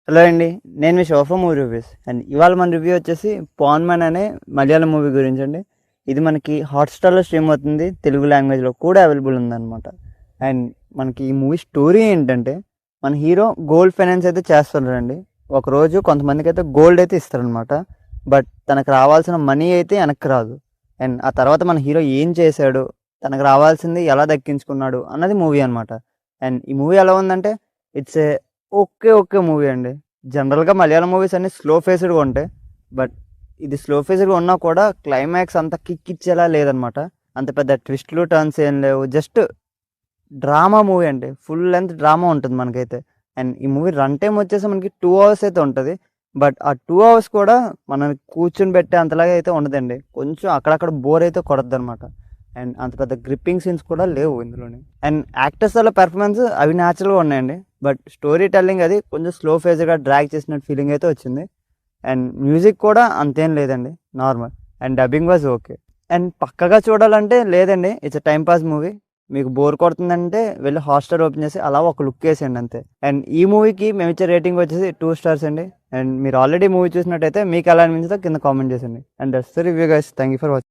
Hello అండి. నేను మీ sofa movie reviews and ఇవాళ మన రివ్యూ వచ్చేసి పాన్ మ్యాన్ అనే మలయాళం మూవీ గురించి అండి. ఇది మనకి హాట్‌స్టార్‌లో స్ట్రీమ్ అవుతుంది. తెలుగు లాంగ్వేజ్లో కూడా అవైలబుల్ ఉందన్నమాట. అండ్ మనకి ఈ మూవీ స్టోరీ ఏంటంటే, మన హీరో గోల్డ్ ఫైనాన్స్ అయితే చేస్తున్నాడండి. ఒకరోజు కొంతమందికి అయితే గోల్డ్ అయితే ఇస్తారనమాట. బట్ తనకు రావాల్సిన మనీ అయితే వెనక్కి రాదు. అండ్ ఆ తర్వాత మన హీరో ఏం చేశాడు, తనకు రావాల్సింది ఎలా దక్కించుకున్నాడు అన్నది మూవీ అనమాట. అండ్ ఈ మూవీ ఎలా ఉందంటే, it's a okay. Okay movie అండి. జనరల్‌గా మలయాళం మూవీస్ అన్నీ స్లో ఫేస్డ్‌గా ఉంటాయి. బట్ ఇది స్లో ఫేస్డ్‌గా ఉన్నా కూడా క్లైమాక్స్ అంత కిక్ ఇచ్చేలా లేదనమాట. అంత పెద్ద ట్విస్ట్‌లు, టర్న్స్ ఏం లేవు. జస్ట్ డ్రామా మూవీ అండి. ఫుల్ లెంగ్త్ డ్రామా ఉంటుంది మనకైతే. అండ్ ఈ మూవీ రన్ టైమ్ వచ్చేసి మనకి 2 అవర్స్ అయితే ఉంటది. బట్ ఆ 2 అవర్స్ కూడా మనల్ని కూర్చొని పెట్టే అంతలాగా అయితే ఉండదండి. కొంచెం అక్కడక్కడ బోర్ అయితే కొడద్దనమాట. అండ్ అంత పెద్ద గ్రిప్పింగ్ సీన్స్ కూడా లేవు ఇందులోని. అండ్ యాక్టర్స్ వల్ల పెర్ఫార్మెన్స్ అవి న్యాచురల్‌గా ఉన్నాయండి. బట్ స్టోరీ టెల్లింగ్ అది కొంచెం స్లో ఫేజ్‌గా డ్రాగ్ చేసినట్టు ఫీలింగ్ అయితే వచ్చింది. అండ్ మ్యూజిక్ కూడా అంతేం లేదండి. Normal. And dubbing was okay. And పక్కగా చూడాలంటే లేదండి. It's a time pass movie. మీకు బోర్ కొడుతుందంటే వెళ్ళి హాట్‌స్టార్ ఓపెన్ చేసి అలా ఒక లుక్ ఏసేయండి అంతే. అండ్ ఈ మూవీకి మేమిచ్చే రేటింగ్ వచ్చేసి 2 స్టార్స్ అండి. అండ్ మీరు ఆల్రెడీ మూవీ చూసినట్టయితే మీకు ఎలా అనిపించిందో కింద కామెంట్ చేసేయండి. And that's the review guys. Thank you for watching.